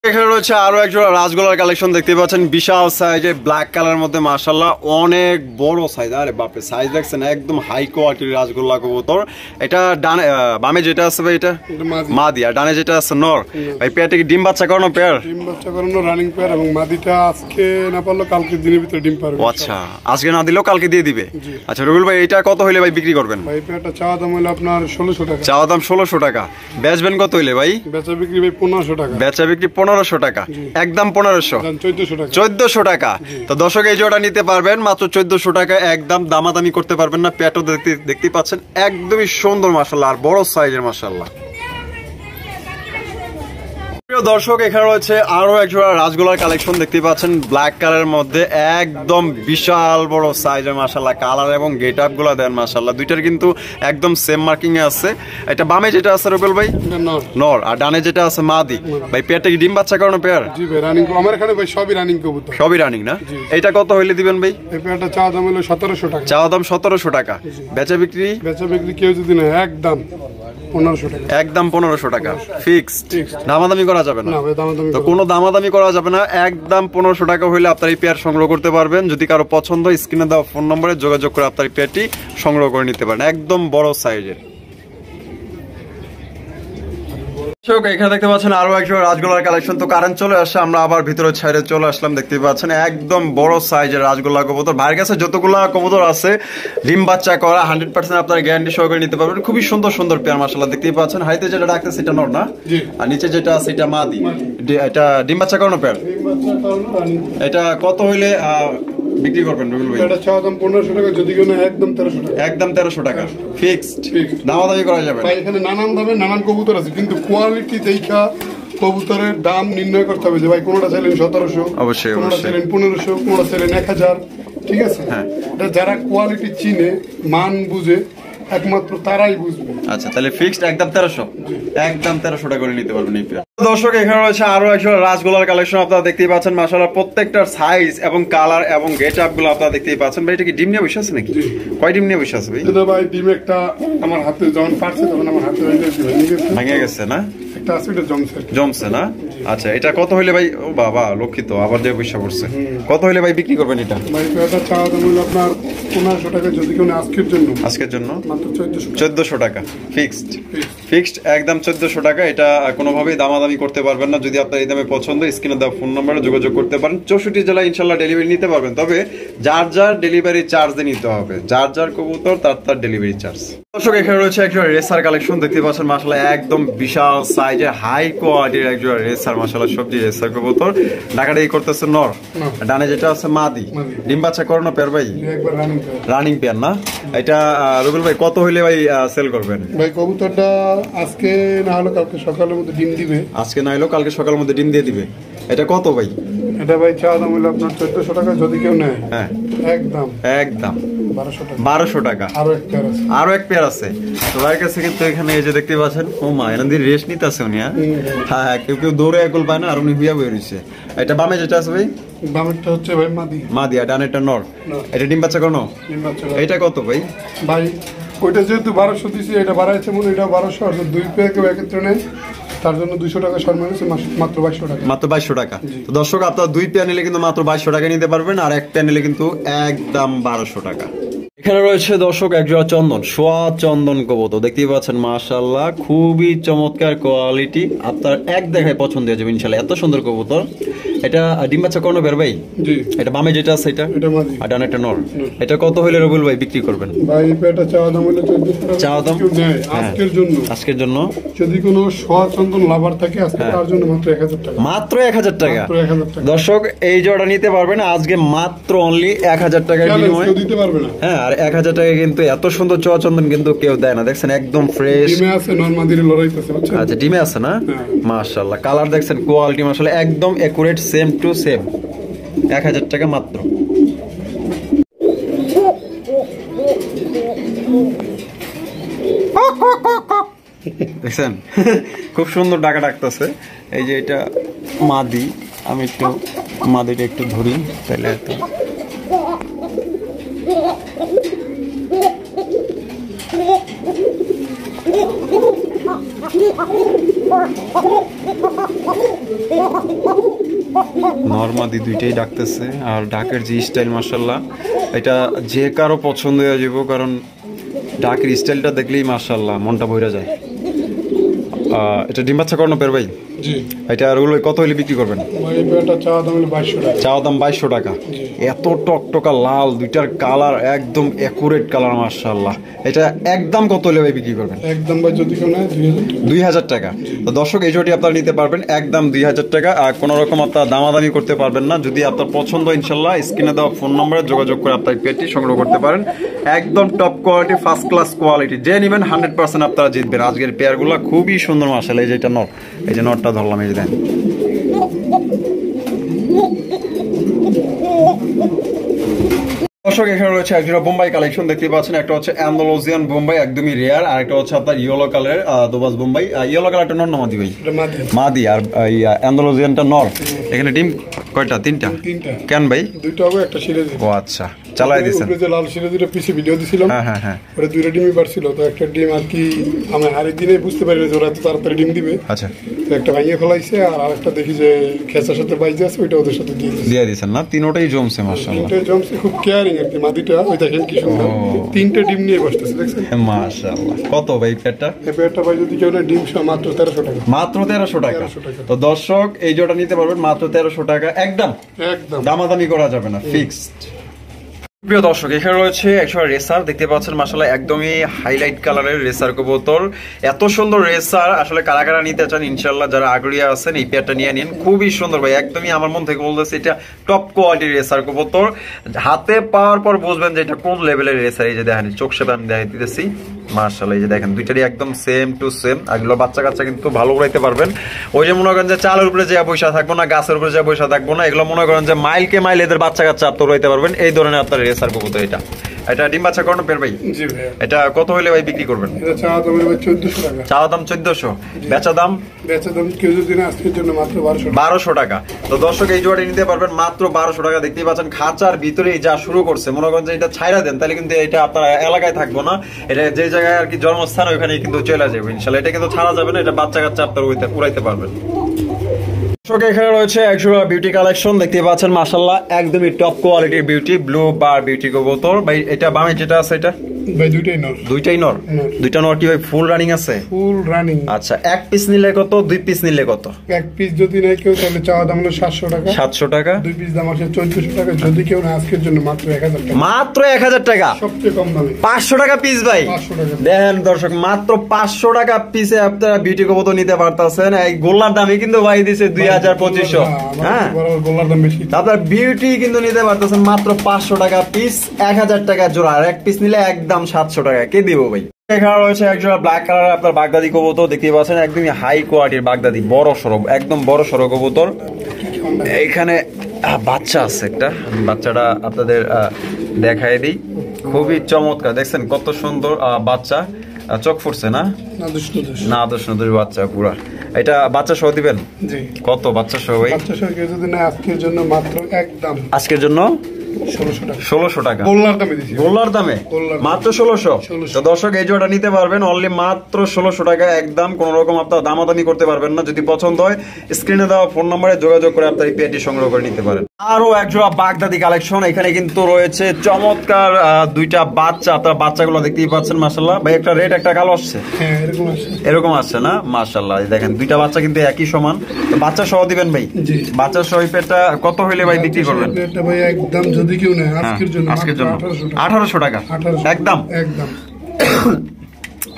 এখানে রয়েছে আরো একজোড়া রাজগোলার কালেকশন দেখতে পাচ্ছেন, বিশাল সাইজের ব্ল্যাক কালার মধ্যে মাশাআল্লাহ অনেক বড় সাইজ। আরে বাপরে সাইজ দেখছেন একদম হাই কোয়ালিটির রাজগোল্লা কবুতর। এটা ডানে বামে যেটা আছে ভাই এটা মাদি, আর ডানে যেটা আছে নর। ভাই পেয়ারটা কি ডিম বাচ্চা করানো পেয়ার? ডিম বাচ্চা করানো রানিং পেয়ার, এবং মাদিটা আজকে না পারলো কালকে দিনের ভিতরে ডিম পারবে। আচ্ছা আজকে না দিলেও কালকে দিয়ে দিবে। আচ্ছা রবিউল ভাই এটা কত হইলে ভাই বিক্রি করবেন? ভাই পেয়ারটা চাওয়া দাম হলো আপনার 1600 টাকা। চাওয়া দাম 1600 টাকা। বেচবেন কত হইলে ভাই? বেচা বিক্রি ভাই 1500 টাকা। বেচা বিক্রি 1500 টাকা, একদম 1500 1400 টাকা। তো দর্শক এই জোড়া নিতে পারবেন মাত্র 1400 টাকা, একদম দামাদামি করতে পারবেন না। পেটও দেখতে পাচ্ছেন একদমই সুন্দর মাশাআল্লাহ, আর বড় সাইজের মাশাআল্লাহ। দর্শক এখানে রয়েছে আরো এক জোড়া রাজগোলার কালেকশন দেখতে পাচ্ছেন, ব্ল্যাক কালারের মধ্যে একদম বিশাল বড় সাইজের মাশাআল্লাহ। কালার এবং গেট আপ গুলা দেন মাশাআল্লাহ, দুইটার কিন্তু একদম সেম মার্কিং এ আছে। এটা বামে যেটা আছে রবিউল ভাই নর, আর ডানে যেটা আছে মাদি। ভাই পেয়ারটা কি ডিম বাচ্চা করানো পেয়ার? জি ভাই রানিং। আমার এখানে ভাই সবই রানিং কবুতর। সবই রানিং না? এটা কত হইলে দিবেন ভাই? এই পেয়ারটা চাওয়া দাম হলো 1700 টাকা। চাওয়া দাম 1700 টাকা। বেচা বিক্রি? বেচা বিক্রি কেউ যদি না একদম 1500 টাকা। একদম 1500 টাকা ফিক্সড, দামাদামি করা যাবে না। তো কোনো দামাদামি করা যাবে না, একদম 1500 টাকা হইলে আপনার এই পেয়ার সংগ্রহ করতে পারবেন। যদি কারো পছন্দ স্ক্রিনে দেওয়া ফোন নম্বরে যোগাযোগ করে আপনার এই পেয়ারটি সংগ্রহ করে নিতে পারেন, একদম বড় সাইজের। এখানে দেখতে পাচ্ছেন আরো একজন রাজগোলার কালেকশন। তো কারেন্ট চলে আসছে, আমরা আবার ভিতরে ছাইরে চলে আসলাম। দেখতে পাচ্ছেন একদম বড় সাইজের রাজগোল্লা কবুতর। ভাইয়ের কাছে যতগুলা কবুতর আছে ডিম বাচ্চা করা 100% আপনারা গ্যারান্টি সহকারে নিতে পারবেন। খুবই সুন্দর সুন্দর পেয়ার মাশাআল্লাহ। দেখতেই পাচ্ছেন হাইতে যেটা রাখতে সেটা নর না, আর নিচে যেটা আছে এটা মাদি। এটা ডিম বাচ্চা করানো পেয়ার। এটা কত হইলে বিক্রি করবেন রবিউল ভাই? এটা চাওয়া দাম 1500 টাকা, যদি কোনো একদম 1300 টাকা। একদম 1300 টাকা ফিক্সড, দামাদামি করা যাবে। ভাই এখানে নানান দামে নানান কবুতর আছে, কিন্তু কোয়ালিটি দেখা কবুতরের দাম নির্ণয় করতে হবে যে ভাই কোনটা চাইলেন 1700, অবশ্যই কোনটা চাইলেন 1500, কোনটা চাইলেন 1000। ঠিক আছে? হ্যাঁ, এটা যারা কোয়ালিটি চিনে মান বুঝে একমাত্র তারাই বুঝবে। আচ্ছা তাহলে ফিক্সড একদম 1300, একদম 1300 টাকা করে নিতে পারবেন এই পেয়ার। দর্শক এখানে রয়েছে আরো একজন রাজগোলার কালেকশন। আপনারা দেখতেই পাচ্ছেন মাশাআল্লাহ প্রত্যেকটার সাইজ এবং কালার এবং গেট আপ গুলো আপনারা দেখতেই পাচ্ছেন। ভাই এটা কি ডিম নিয়ে বসে আছে নাকি? কয় ডিম নিয়ে বসে আছে ভাই? এটা ভাই ডিম একটা আমার হাতে যখন পারছে তখন আমার হাতে ভেঙে গেছে না? একটা আছে এটা জমছে না? আচ্ছা এটা কত হইলে ভাই? ও বাবা লক্ষিত, আবার যে পয়সা পড়ছে। কত হইলে ভাই বিক্রি করবেন এটা? ভাই এটা চাওয়া দাম হলো আপনার 1500 টাকা, যদি কোনো আজকের জন্য মাত্র 1400 টাকা ফিক্সড, একদম 1400 টাকা। এটা কোনোভাবেই দামাদামি করতে পারবেন না। যদি আপনার এই দামে পছন্দ স্ক্রিনে দেওয়া ফোন নম্বরে যোগাযোগ করতে পারেন। 64 জেলায় ইনশাআল্লাহ ডেলিভারি নিতে পারবেন, তবে যার যার ডেলিভারি চার্জ দিয়ে নিতে হবে। যার যার কবুতর তার ডেলিভারি চার্জ। দর্শক এখানে রয়েছে একজন রেসার কালেকশন দেখতে পাচ্ছেন মাশাআল্লাহ, একদম বিশাল সাইজের হাই কোয়ালিটির একজন রেসার মাশাআল্লাহ, সবজি রেসার কবুতর। ঢাকাটা এই করতেছে নর, ডানে যেটা আছে মাদি। ডিম বাচ্চা করানো পেয়ার ভাই? রানিং পেয়ার না? এটা রবিউল ভাই কত হইলে ভাই সেল করবেন? ভাই কবুতরটা আজকে না হলে কালকে সকালের মধ্যে ডিম দিবে। আজকে না হলেও কালকে সকালের মধ্যে ডিম দিয়ে দিবে। এটা কত ভাই? এটা ভাই চাওয়া দাম হলো আপনার 1400 টাকা, যদি কেউ নেয় হ্যাঁ একদম 1200 টাকা। আরো এক পেয়ার আছে তো ভাইয়ের কাছে। কিন্তু এখানে এই যে দেখতে পাচ্ছেন, ও মা এখান দিয়ে রেস্ট নিতেছে উনি। হ্যাঁ কেউ দৌড়ে একল পায় না, আর উনি হুইয়া বয়ে রয়েছে। এটা বামে যেটা আছে ভাই? বামেরটা হচ্ছে ভাই মাদি, আর ডানেরটা নর। এটা ডিম বাচ্চা কোনো? এটা কত ভাই? ভাই ওইটা যেহেতু 1200 দিছি, এটা বাড়াইছে মনে এটা 1200 আর দুই পেয়ার কেউ একত্রে নেয় তার জন্য 200 টাকা সম্মান আছে, মাত্র 2200 টাকা। মাত্র 2200 টাকা। তো দর্শক আপনারা দুই পেয়ার নিলে কিন্তু মাত্র 2200 টাকা নিতে পারবেন, আর এক পেয়ার নিলে কিন্তু একদম 1200 টাকা। এখানে রয়েছে দর্শক একজোড়া চন্দন, সোয়া চন্দন কবুতর দেখতেই পাচ্ছেন মাশাআল্লাহ, খুবই চমৎকার কোয়ালিটি। আপনার এক দেখায় পছন্দ হয়ে যাবে ইনশাআল্লাহ, এত সুন্দর কবুতর। এটা ডিম বাচ্চা কোনো বের ভাই? জি। এটা বামে যেটা আছে এটা মাদি, আর ডানে এটা নর। এটা কত হইলে রবিউল ভাই বিক্রি করবেন? ভাই এটা চাওয়া দাম হলো 1400 টাকা। চাওয়া দাম আজকের জন্য যদি কোনো সোয়া চন্দন লাভার থাকে আজকে তার জন্য মাত্র 1000 টাকা। মাত্র 1000 টাকা। দর্শক এই জোড়া নিতে পারবেন আজকে মাত্র অনলি 1000 টাকার বিনিময়ে দিতে পারবে না। হ্যাঁ, আর 1000 টাকা কিন্তু এত সুন্দর চোয়া চন্দন কিন্তু কেউ দেয় না। দেখছেন একদম ফ্রেশ ডিমে আছে, নরমাদিরে লড়াইতেছে। আচ্ছা ডিমে আছে না? মাশাআল্লাহ, কালার দেখছেন, কোয়ালিটি মাশাআল্লাহ একদম একুরেট, সেম টু সেম। 1000 টাকা মাত্র। দেখছেন খুব সুন্দর ডাকা ডাকতেছে। এই যে এটা মাদি, আমি একটু মাদিটা একটু ধরি তাহলে। এত নরমাদি দুইটাই ডাকতেছে, আর ডাকের যে স্টাইল মাশাআল্লাহ এটা যে কারো পছন্দ হয়ে যাবো, কারণ ডাকের স্টাইলটা দেখলেই মাশাআল্লাহ মনটা ভরে যায়। এটা ডিম বাচ্চা করানো পের ভাই? জি। এটা আর ওগুলো কত হলে বিক্রি করবেন? চাওয়া দাম 2200 টাকা। এত টকটকা লাল, দুইটার কালার একদম একুরেট কালার মাশাআল্লাহ। এটা একদম কত হলে ভাই বিক্রি করবেন? একদম ভাই যদি কেউ নেয় 2000 টাকা। তো দর্শক এই জোটি আপনারা নিতে পারবেন একদম 2000 টাকা, আর কোনো রকম আপনারা দামাদামি করতে পারবেন না। যদি আপনার পছন্দ ইনশাল্লাহ স্ক্রিনে দেওয়া ফোন নম্বরে যোগাযোগ করে আপনার পেটি সংগ্রহ করতে পারেন। একদম top quality, first class quality, যে নেবেন 100% আপনারা জিতবেন। আজকের পেয়ারগুলো খুবই সুন্দর মাশাআল্লাহ। এই যে এটা নর, এই যে নরটা ধরলাম, এই যে দেন। দর্শক এখানে রয়েছে একজোড়া বোম্বাই কালেকশন দেখতে পাচ্ছেন। একটা হচ্ছে অ্যান্ডালুসিয়ান বোম্বাই, একদমই রেয়ার, আর একটা হচ্ছে আপনার ইয়েলো কালারের দোবাস বোম্বাই। ইয়েলো কালারটা নর না মাদি ভাই? মাদি। আর অ্যান্ডালুসিয়ানটা নর। এখানে ডিম কয়টা? তিনটা। কেন ভাই? দুইটা হবে, একটা ছিঁড়ে দিই। ও আচ্ছা, চালাই দিয়েছেন। উপরে যে লাল ছিঁড়ে দুটো পিছে ভিডিও দিছিলাম। হ্যাঁ। ওরা দুইটা ডিমই পারছিল, তো একটা ডিম আর কি আমি আরেক দিনে বুঝতে পারি যে ওরা তো তাড়াতাড়ি ডিম দিবে। আচ্ছা। তো একটা ভাইয়ে ফলাইছে, আর আরেকটা দেখি যে খেসার সাথে বাইজে আছে, ওইটা ওদের সাথে দিয়ে দিয়েছেন না? তিনটাই জমছে মাশাআল্লাহ। তিনটাই জমছে, খুব কেয়ারিং আর কি মাদিটা। ওই দেখেন কি সুন্দর, তিনটা ডিম নিয়ে বসতেছে, দেখছেন মাশাআল্লাহ। কত ভাই পেটটা? এই পেটটা ভাই যদি কেউ না ডিম সহ মাত্র 1300 টাকা। মাত্র 1300 টাকা। তো দর্শক এই জোড়া নিতে পারবেন মাত্র 1300 টাকা। একদম দামাদামি করা যাবে না, ফিক্সড। প্রিয় দর্শক এখানে রয়েছে একটা রেসার দেখতে পাচ্ছেন মাশাআল্লাহ, একদমই হাইলাইট কালারের রেসার কবুতর। এত সুন্দর রেসার আসলে কারা কারা নিতে চান ইনশাআল্লাহ যারা আগ্রহী আছেন এই পেয়ারটা নিয়ে নিন। খুবই সুন্দর ভাই, একদমই আমার মন থেকে বলতেছে এটা টপ কোয়ালিটির রেসার কবুতর। হাতে পাওয়ার পর বুঝবেন যে এটা কোন লেভেলের রেসার। এই যে দেখেন চোখ সেটা আমি দেখাই দিতেছি মাশাআল্লাহ। এই যে দেখেন দুইটারই একদম সেম টু সেম। এগুলো বাচ্চা কাচ্চা কিন্তু ভালো উড়াইতে পারবেন। ওই যে মনে করেন যে চালের উপরে যে পয়সা থাকবো না, গাছের উপরে যে পয়সা থাকবো না, এগুলো মনে করেন যে মাইলকে মাইল এদের বাচ্চা কাচ্চা আপনার উড়াইতে পারবেন। এই ধরনের আপনার রেসার কবুতর এটা। এটা ডিম বাচ্চা করানো পের ভাই? জি ভাই। এটা কত হইলে ভাই বিক্রি করবেন? এটা চাওয়া দাম 1400 টাকা। চাওয়া দাম 1400, বেচা দাম? বেচা দাম কেউ যদি না আজকের জন্য মাত্র 1200 টাকা। তো দর্শক এই জোড়াটা নিতে পারবেন মাত্র 1200 টাকা। দেখতেই পাচ্ছেন খাঁচার ভিতরেই যা শুরু করছে। মনে করেন যে এটা ছাইরা দেন তাহলে কিন্তু এটা আপনার এলাকায় থাকবো না, এটা যে জায়গায় আর কি জন্মস্থান ওইখানে কিন্তু চলে যাবে ইনশাআল্লাহ। এটা কিন্তু ছাড়া যাবে না, এটা বাচ্চা কাচ্চা আপনার উড়াইতে পারবেন। এখানে রয়েছে একজোড়া বিউটি কালেকশন দেখতে পাচ্ছেন মাশাআল্লাহ, একদমই টপ কোয়ালিটির বিউটি, ব্লু বার বিউটি কবুতর। ভাই এটা বামে যেটা আছে এটা ভাই দুইটাই নর। দুইটাই নর? দুইটা নর কি ভাই ফুল রানিং আছে? Full running. আচ্ছা, এক পিস নিলে কত, দুই পিস নিলে কত? এক পিস যদি নেয় কেউ তাহলে চাওয়া দাম হলো 700 টাকা। 700 টাকা। দুই পিস দাম আছে 1400 টাকা। যদি কেউ না আজকের জন্য মাত্র 1000 টাকা। মাত্র 1000 টাকা, সবচেয়ে কম দামে। 500 টাকা পিস ভাই। 500 টাকা দেখেন দর্শক, মাত্র 500 টাকা পিসে আপনারা বিউটি কবুতর নিতে পারতেছেন। এই গোল্লার দামই কিন্তু ভাই দিছে 2000-2500। হ্যাঁ, গোল্লার দাম বেশি। আপনার বিউটি কিন্তু নিতে পারতেছেন মাত্র 500 টাকা পিস, 1000 টাকা জোড়া। আর এক পিস নিলে একদম 700 টাকা। কে দিব ভাই? এখানে রয়েছে একজোড়া ব্ল্যাক কালারের আপনার বাগদাদি কবুতর দেখতে পাচ্ছেন, একদমই হাই কোয়ালিটির বাগদাদি, বড় সড়ো, একদম বড় সড়ো কবুতর। এখানে বাচ্চা আছে একটা, বাচ্চাটা আপনাদের দেখাই দিই। খুবই চমৎকার, দেখছেন কত সুন্দর বাচ্চা। চোখ ফুটছে না? না দোষ না দোষ, বাচ্চা পুরা। এটা বাচ্চা সহ দিবেন? জি। কত বাচ্চা সহ ভাই? বাচ্চা সহ কেউ যদি না আজকের জন্য মাত্র একদম, আজকের জন্য 1600 টাকা। গোল্লার দামে মাত্র 1600। তো দর্শক এই জোড়াটা নিতে পারবেন অনলি মাত্র 1600 টাকা একদম। কোন রকম আপনার দামাদামি করতে পারবেন না। যদি পছন্দ হয় স্ক্রিনে দেওয়া ফোন নম্বরে যোগাযোগ করে আপনার এই পেটি সংগ্রহ করে নিতে পারেন। আরো একজোড়া বাগদাদি কালেকশন। এখানে কিন্তু রয়েছে চমৎকার দুইটা বাচ্চা। আপনার বাচ্চাগুলো দেখতেই পাচ্ছেন মাশাআল্লাহ। ভাই একটা রেড একটা কালো আসছে, এরকম আসছে না? মাশাআল্লাহ দেখেন দুইটা বাচ্চা কিন্তু একই সমান। তো বাচ্চা সহ দিবেন ভাই? বাচ্চা সহ পেটটা কত হইলে ভাই বিক্রি করবেন? ভাই একদম যদি কেউ নেয় আজকের জন্য 1800 টাকা একদম।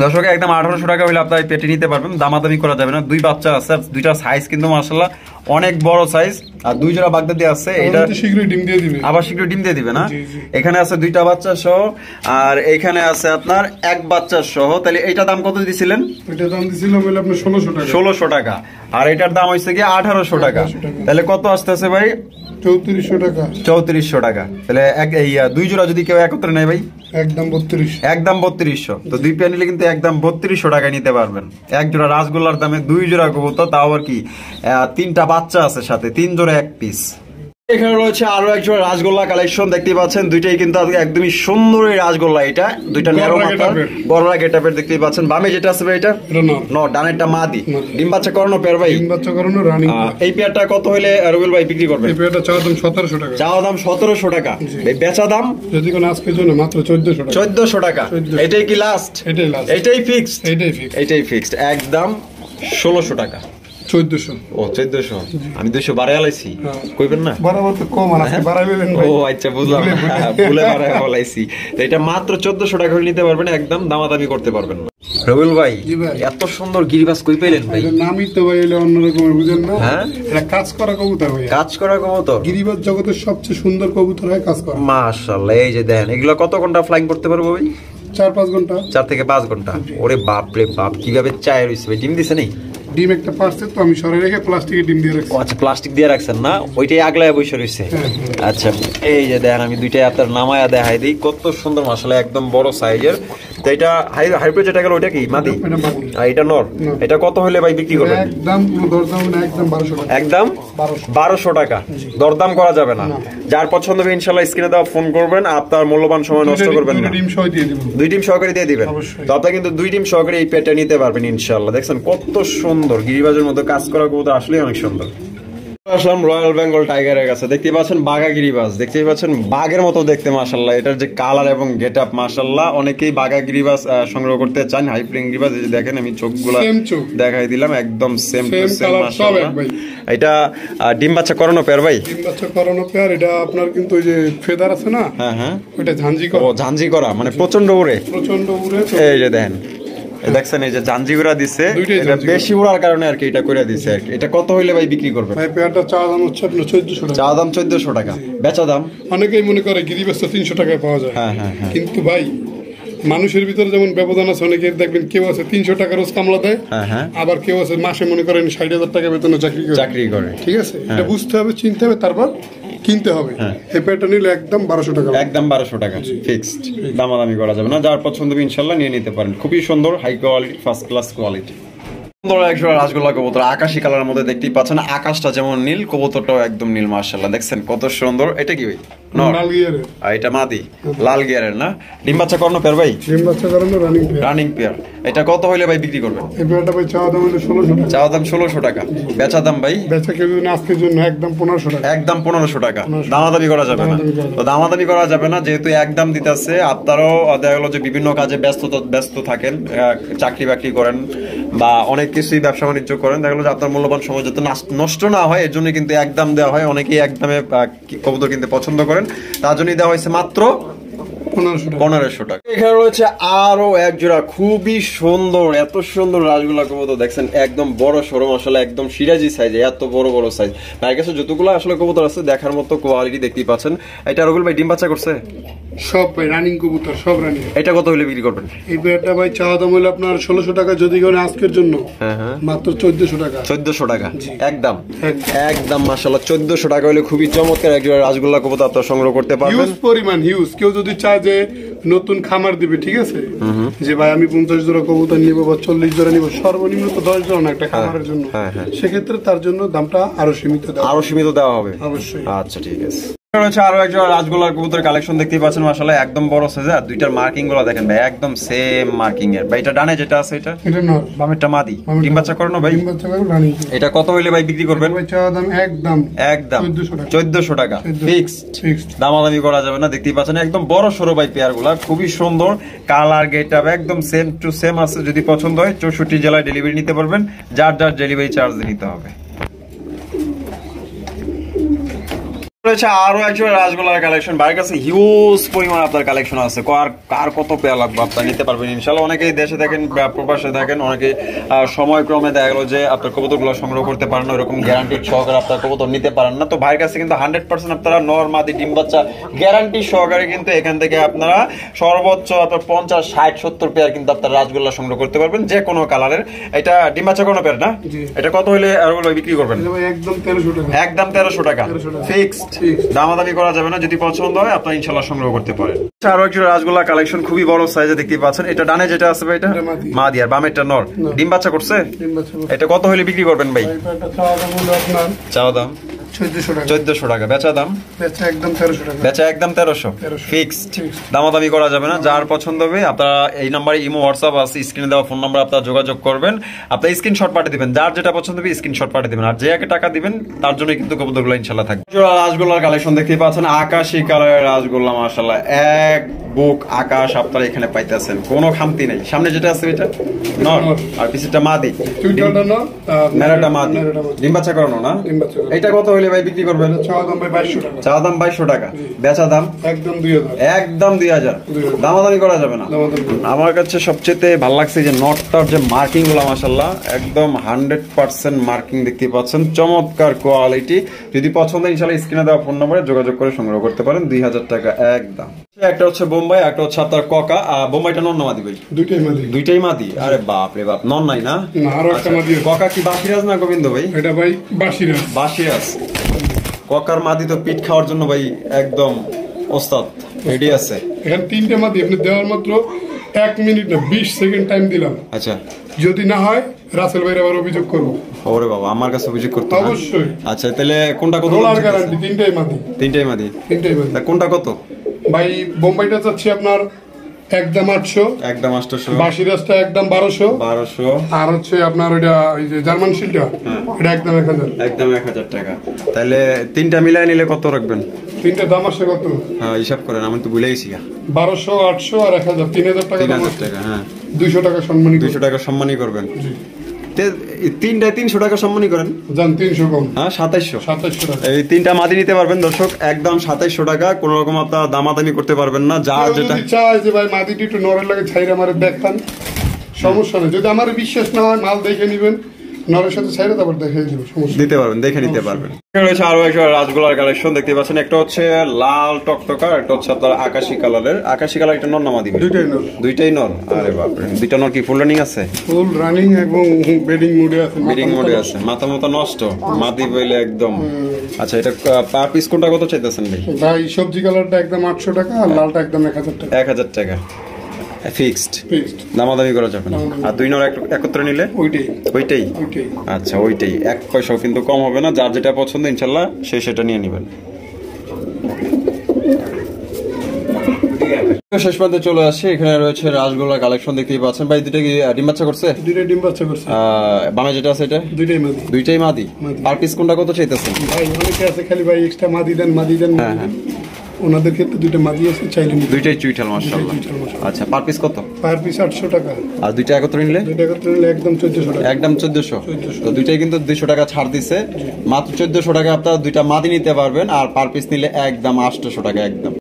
দর্শক একদম 1800 টাকা হইলে আপনার পেটে নিতে পারবেন, দামাদামি করা যাবে না। দুই বাচ্চা আছে, দুইটা সাইজ কিন্তু মাশাআল্লাহ অনেক বড় সাইজ। আর দুই জোড়া বাগদাদি আছে, এটা শীঘ্রই ডিম দিয়ে দিবে, আবার শীঘ্রই ডিম দিয়ে দিবে না? এখানে আছে দুইটা বাচ্চা সহ, আর এখানে আছে আপনার এক বাচ্চা সহ। তাহলে এইটা দাম কত দিছিলেন? এটা দাম দিছিলাম হলো আপনার 1600 টাকা। 1600 টাকা। আর এটার দাম হইছে কি 1800 টাকা। তাহলে কত আসতেছে ভাই? 3400 টাকা। 3400 টাকা। তাহলে দুই জোড়া যদি কেউ একত্রে নেয় ভাই? একদম 3200। একদম 3200। তো দুই পেয়ার নিলে কিন্তু একদম 3200 টাকা নিতে পারবেন। এক জোড়া রাসগোল্লার দামে দুই জোড়া কবুতর, তাও আবার কি তিনটা বাচ্চা আছে সাথে, 3 জোড়া এক পিস। এখানে রয়েছে আরো একজন রাসগোল্লা কালেকশন দেখতে পাচ্ছেন, দুইটাই কিন্তু একদমই সুন্দর রাসগোল্লা। এটা দুইটা ন্যারো মাথা গররা গেটআপের দেখতে পাচ্ছেন। বামে যেটা আছে ভাই এটা নর, ডানেরটা মাদি। ডিম বাচ্চা করানো পেয়ার ভাই, ডিম বাচ্চা করানো রানিং। এই পেয়ারটা কত হইলে রুবেল ভাই বিক্রি করবেন? এই পেয়ারটা চাওয়া দাম 1700 টাকা। চাওয়া দাম 1700 টাকা, বেচা দাম যদি কোন আজকের জন্য মাত্র 1400 টাকা। 1400 টাকা। এটাই কি লাস্ট? এটাই লাস্ট, এটাই ফিক্সড, এটাই ফিক্সড একদম 1600 টাকা। 1400। ও 1400, আমি 200 বাড়ায় লাইছি, কইবেন না? বরাবর তো কম আর আজকে বাড়াইলেন ভাই। ও আচ্ছা বুঝলাম, ভুলে বাড়ায় বলাইছি। তো এটা মাত্র 1400 টাকা হলে নিতে পারবেন, একদম দামাদামি করতে পারবেন না। রবিউল ভাই এত সুন্দর গিরিবাস কই পেলেন ভাই? এটা নামই তো ভাই হলো অন্যরকম, বুঝেন না? হ্যাঁ, এটা কাজ করা কবুতর ভাই, কাজ করা কবুতর। গিরিবাস জগতের সবচেয়ে সুন্দর কবুতর হয় কাজ করা। মাশাআল্লাহ, এই যে দেখেন এগুলো কত ঘন্টা ফ্লাইং করতে পারবো ভাই? 4-5 ঘন্টা, 4 থেকে 5 ঘন্টা। ওরে বাপ রে বাপ, কিভাবে চায় রইছে ভাই? ডিম দিছে নেই? ডিম একটা পারছে তো আমি সরে রেখে প্লাস্টিকের ডিম দিয়ে রাখছি। আচ্ছা, প্লাস্টিক দিয়ে রাখছেন না, ওইটাই আগলায় বসে রইছে। আচ্ছা, এই যে দেখেন আমি দুইটাই আপনার নামায়া দেখাই দিই, কত সুন্দর মাশাআল্লাহ, একদম বড় সাইজের। তো এটা হাইব্রিড যেটা গেল ওইটা কি মাদি? আর এটা নর। এটা কত হলে ভাই বিক্রি করবেন? একদম কোনো দরদাম না, একদম 1200 টাকা। একদম 1200 টাকা, দরদাম করা যাবে না। যার পছন্দ হবে ইনশাআল্লাহ স্ক্রিনে দেওয়া ফোন করবেন, আপনার মূল্যবান সময় নষ্ট করবেন না। ডিম সহ দিয়ে দিব, 2 ডিম সহকারে দিয়ে দিবেন। তো আপনি কিন্তু 2 ডিম সহকারে এই পেটটা নিতে পারবেন ইনশাআল্লাহ। দেখছেন কত সুন্দর গিরিবাজের মতো কাজ করা কবুতর, আসলে অনেক সুন্দর। আসলাম রয়্যাল বেঙ্গল টাইগারের কাছে, দেখতে পাচ্ছেন বাঘা গিরিবাজ, দেখতে পাচ্ছেন বাঘের মতো দেখতে মাশাআল্লাহ। এটার যে কালার এবং গেটআপ মাশাআল্লাহ, অনেকেই বাঘা গিরিবাজ সংগ্রহ করতে চান, হাইপ্রিং গিরিবাজ। এই যে দেখেন আমি চোখগুলো দেখাই দিলাম, একদম সেম টু সেম মাশাআল্লাহ। এটা ডিম বাচ্চা করানো পেয়ার ভাই? ডিম বাচ্চা করানো পেয়ার। এটা আপনার কিন্তু ওই যে ফেদার আছে না? হ্যাঁ হ্যাঁ, ওইটা ঝাঞ্জি করা। ও ঝাঞ্জি করা, মানে প্রচন্ড উড়ে, প্রচন্ড উড়ে। এই যে দেখেন দেখছেন এই যে জাঞ্জিগুরা দিছে, এটা বেশি উড়ার কারণে আর কি এটা করে দিছে আর কি। এটা কত হইলে ভাই বিক্রি করবেন? ভাই পেয়ারটা চাওয়া দাম হচ্ছে আপনার 1400 টাকা। চাওয়া দাম 1400 টাকা, বেচা দাম? অনেকেই মনে করে গিরিবাস 300 টাকায় পাওয়া যায়। হ্যাঁ হ্যাঁ হ্যাঁ, কিন্তু ভাই মানুষের ভিতরে যেমন ব্যবধান আছে, অনেকে দেখবেন কেউ আছে 300 টাকা রোজ কামলা দেয়, আবার কেউ আছে মাসে মনে করেন 60,000 টাকা বেতনে চাকরি করে। ঠিক আছে, এটা বুঝতে হবে, চিনতে হবে, তারপর কিনতে হবে। এই পেয়ারটা নিলে একদম 1200 টাকা, একদম 1200 টাকা ফিক্সড, দামাদামি করা যাবে না। যার পছন্দ হবে ইনশাআল্লাহ নিয়ে নিতে পারেন। খুবই সুন্দর, high quality, first class quality. সুন্দর একজন রাসগোল্লা কবুতর, আকাশি কালারের মধ্যে দেখতেই পাচ্ছেন। আকাশটা যেমন নীল, কবুতরটাও একদম নীল মাশাআল্লাহ। দেখছেন কত সুন্দর। এটা কি ভাই? লাল গিয়ারের। আর এটা মাদি, লাল গিয়ারের না? ডিম বাচ্চা করানো পেয়ার ভাই? ডিম বাচ্চা করানো রানিং পেয়ার। এটা কত হইলে ভাই বিক্রি করবেন? এই পেয়ারটা ভাই চাওয়া দাম হলো 1600 টাকা। চাওয়া দাম 1600 টাকা, বেচা দাম ভাই? বেচা কেউ যদি আজকের জন্য একদম 1500 টাকা। একদম 1500 টাকা, দামাদামি করা যাবে না। তো দামাদামি করা যাবে না, যেহেতু একদম দিতেছে। আপনারাও দেখা গেলো যে বিভিন্ন কাজে ব্যস্ত থাকেন, চাকরি বাকরি করেন বা অনেক কিছুই ব্যবসা বাণিজ্য করেন, দেখা গেলো যে আপনার মূল্যবান সময় যাতে নষ্ট না হয়, এর জন্য কিন্তু একদম দেওয়া হয়। অনেকেই একদমে কবুতর কিনতে পছন্দ করেন, তার জন্যই দেওয়া হয়েছে মাত্র 1500 টাকা। এখানে রয়েছে আরো এক জোড়া খুবই সুন্দর, এত সুন্দর রাসগোল্লা কবুতর। দেখছেন একদম বড় সরম, আসলে একদম সিরাজি সাইজে, এত বড় বড় সাইজ। ভাইয়ের কাছে যতগুলো আসলে কবুতর আছে দেখার মতো কোয়ালিটি দেখতেই পাচ্ছেন। এটা রবিউল ভাই ডিম বাচ্চা করছে? সব ভাই রানিং কবুতর, সব রানিং। এটা কত হলে বিক্রি করবেন? এই পেয়ারটা ভাই চাওয়া দাম হলো আপনার 1600 টাকা, যদি কেউ আজকের জন্য মাত্র 1400 টাকা। 1400 টাকা একদম, একদম মাশাআল্লাহ। 1400 টাকা হলে খুবই চমৎকার এক জোড়া রাসগোল্লা কবুতর আপনারা সংগ্রহ করতে পারবেন। হিউজ পরিমাণ, হিউজ। কেউ যদি চায় যে নতুন খামার দিবে, ঠিক আছে, যে ভাই আমি 50 জোড়া কবুতর নিব বা 40 জোড়া নিব, সর্বনিম্ন তো 10 জোড়া একটা খামারের জন্য, সেক্ষেত্রে তার জন্য দামটা আরো সীমিত দেওয়া হবে অবশ্যই। আচ্ছা ঠিক আছে। আরো একজন রাসগোল্লার কবুতর কালেকশন দেখতে পাচ্ছেন মাশাআল্লাহ, একদম বড় সাইজ। আর দুইটার মার্কিং গুলো দেখেন ভাই, একদম সেম মার্কিং এর। ভাই এটা ডানে যেটা আছে এটা নর, বামেরটা মাদি। ডিম বাচ্চা করানো ভাই? ডিম বাচ্চা করানো রানিং। এটা কত হইলে ভাই বিক্রি করবেন? ভাই চাওয়া দাম একদম 1400 টাকা ফিক্সড, দামাদামি করা যাবে না। দেখতেই পাচ্ছেন একদম বড় সরো ভাই পেয়ারগুলা, খুবই সুন্দর কালার গেটআপ, একদম সেম টু সেম আছে। যদি পছন্দ হয় 64 জেলায় ডেলিভারি নিতে পারবেন, যার ডেলিভারি চার্জ নিতে হবে। আরো একজন রাসগোল্লার কালেকশন, ভাইয়ের কাছে হিউজ পরিমাণ আপনার কালেকশন আছে। কার কত পেয়ার লাগবে আপনার নিতে পারবেন ইনশাআল্লাহ। অনেকেই দেশে থাকেন, প্রবাসে থাকেন, অনেকে সময়ক্রমে দেখা গেল যে আপনার কবুতরগুলো সংগ্রহ করতে পারেন না, এরকম গ্যারান্টি সহকারে আপনার কবুতর নিতে পারেন না। তো ভাইয়ের কাছে কিন্তু 100% আপনারা নর মাদি ডিম বাচ্চা গ্যারান্টি সহকারে কিন্তু এখান থেকে আপনারা সর্বোচ্চ আপনার 50, 60, 70 পেয়ার কিন্তু আপনার রাসগোল্লা সংগ্রহ করতে পারবেন, যে কোনো কালারের। এটা ডিম বাচ্চা কোনো পেয়ার না? এটা কত হইলে বিক্রি করবেন? একদম 1300 টাকা, একদম 1300 টাকা ফিক্সড, দামাদামি করা যাবে না। যদি পছন্দ হয় আপনারা ইনশাআল্লাহ সংগ্রহ করতে পারেন। আরো একজন রাসগোল্লা কালেকশন, খুবই বড় সাইজে দেখতে পাচ্ছেন। এটা ডানে যেটা আছে ভাই, এটা মাদি, আর বামেরটা নর। ডিম বাচ্চা করছে? এটা কত হলে বিক্রি করবেন ভাই? চাওয়া দাম 1400 টাকা। বেচা দাম? বেচা একদম 1300 ফিক্সড, দামাদামি করা যাবে না। যার পছন্দ হবে আপনারা এই নাম্বারে ইমো হোয়াটসঅ্যাপ আছে, স্ক্রিনে দেওয়া ফোন নাম্বার আপনারা যোগাযোগ করবেন। আপনারা স্ক্রিনশট পাঠিয়ে দিবেন, যার যেটা পছন্দ হবে স্ক্রিনশট পাঠিয়ে দিবেন। আর যে আগে টাকা দিবেন তার জন্য কিন্তু কবুতরগুলো ইনশাআল্লাহ থাকবে। রাসগোল্লার কালেকশন দেখতে পাচ্ছেন, আকাশী কালারের রাসগোল্লা মাশাআল্লাহ এক বুক আকাশ আপনারা এখানে পাইতেছেন, কোনো খামতি নাই। সামনে যেটা আছে এটা নর আর পিছটা মাদি, মেলাটা মাদি, ডিম বাচ্চা করানো না? এটা কত হইলে ভাই বিক্রি করবেন? চাওয়া দাম 2200 টাকা, বেচা দাম একদম 2000, দামাদামি করা যাবে না। আমার কাছে সবচেয়ে ভালো লাগছে যে নটটার যে মার্কিং গুলো মাশাআল্লাহ একদম 100% মার্কিং দেখতে পাচ্ছেন, চমৎকার কোয়ালিটি। যদি পছন্দ ইনশাআল্লাহ স্ক্রিনে দেওয়া ফোন নম্বরে যোগাযোগ করে সংগ্রহ করতে পারেন, 2000 টাকা একদম। একটা হচ্ছে বোম্বাই, একটা হচ্ছে আপনার ককা। বোম্বাইটা নন না মাদি ভাই? দুইটাই মাদি। আরে বাপ রে বাপ, নন নাই না? ককা কি বাসিরাজ না গোবিন্দ ভাই? এটা ভাই বাসিরাজ। বাসিরাজ। ককার মাদি তো পিঠ খাওয়ার জন্য ভাই একদম ওস্তাদ, রেডি আছে। এখানে 3টে মাদি, আপনি দেওয়ার মাত্র 1 মিনিট না 20 সেকেন্ড টাইম দিলাম। আচ্ছা, যদি না হয় রাসেল ভাইয়ের আবার অভিযোগ করব। ওরে বাবা, আমার কাছে অভিযোগ করতে হবে অবশ্যই। আচ্ছা, তাহলে কোনটা কত? রোলার গ্যারান্টি, 3টাই মাদি। 3টাই মাদি। তা কোনটা কত ভাই? বোম্বাইটা চাচ্ছি আপনার একদম 800, একদম 800। বাসিরাজটা একদম 1200, আর হচ্ছে আপনার ওইটা ওই যে জার্মান শিলটা এটা একদম 1000, একদম 1000 টাকা। তাহলে 3টা মিলাই নিলে কত রাখবেন? 3টা দাম আসে কত? হ্যাঁ, হিসাব করেন, আমি তো ভুলে গেছি। 1200, 800 আর 1000, 3000 টাকা। 3000 টাকা। হ্যাঁ, 200 টাকা সম্মানী, 200 টাকা সম্মানী করবেন। 300 টাকা সম্মানী করেন, জান 300 কম। হ্যাঁ, 2700 টাকা। এই 3টা মাদি নিতে পারবেন দর্শক, একদম 2700 টাকা। কোন রকম আপনারা দামাদামি করতে পারবেন না। যার যেটা চাই যে ভাই মাদিটি একটু নরের লাগে ছাইরা মারে দেখান, সমস্যা নেই। যদি আমার বিশ্বাস না হয় মাল দেখে নিবেন, নরের সাথে ছাইরা তারপর দেখে দিতে পারবেন, দেখে নিতে পারবেন। রয়েছে আরো একটা রাসগোল্লার কালেকশন দেখতে পাচ্ছেন, একটা হচ্ছে লাল টকটকা, একটা হচ্ছে আপনার আকাশী কালারের। আকাশী কালার এটা নর না মাদি? দুইটাই নর। আরে বাপরে, দুইটা নর কি ফুল রানিং আছে? ফুল রানিং এবং ব্রিডিং মোডে আছে। ব্রিডিং মোডে আছে, মাথা মাথা নষ্ট, মাদি বইলে একদম। আচ্ছা, এটা পার পিস কোনটা কত চাইতেছেন ভাই? ভাই সবজি কালারটা একদম 800 টাকা আর লালটা একদম 1000 টাকা। 1000 টাকা ফিক্সড, দামাদামি করা যাবে না। আর দুই নর একত্রে নিলে ওইটাই। আচ্ছা, ওইটাই, 1 পয়সাও কিন্তু কম হবে না। যার যেটা পছন্দ ইনশাল্লাহ সে সেটা নিয়ে নেবেন। শেষ পর্যন্ত চলে আসছে, এখানে রয়েছে রাসগোল্লার কালেকশন দেখতেই পাচ্ছেন। ভাই দুইটা কি ডিম বাচ্চা করছে? দুইটাই ডিম বাচ্চা করছে। বামে যেটা আছে এটা? দুইটাই মাদি। পার পিস কোনটা কত চাইতেছেন? ভাই অনেকে আছে খালি ভাই এক্সট্রা মাদি দেন। হ্যাঁ হ্যাঁ, ওনাদের ক্ষেত্রে দুইটা মাদি আছে, চাইলে দুইটাই চুইঠাল মাশাআল্লাহ। আচ্ছা, পার পিস কত? পার পিস 800 টাকা। আর দুইটা একত্রে নিলে? একদম 1400 টাকা। একদম 1400। তো দুইটাই কিন্তু 200 টাকা ছাড় দিছে, মাত্র 1400 টাকা আপনারা দুইটা মাদি নিতে পারবেন। আর পার পিস নিলে একদম 800 টাকা একদম।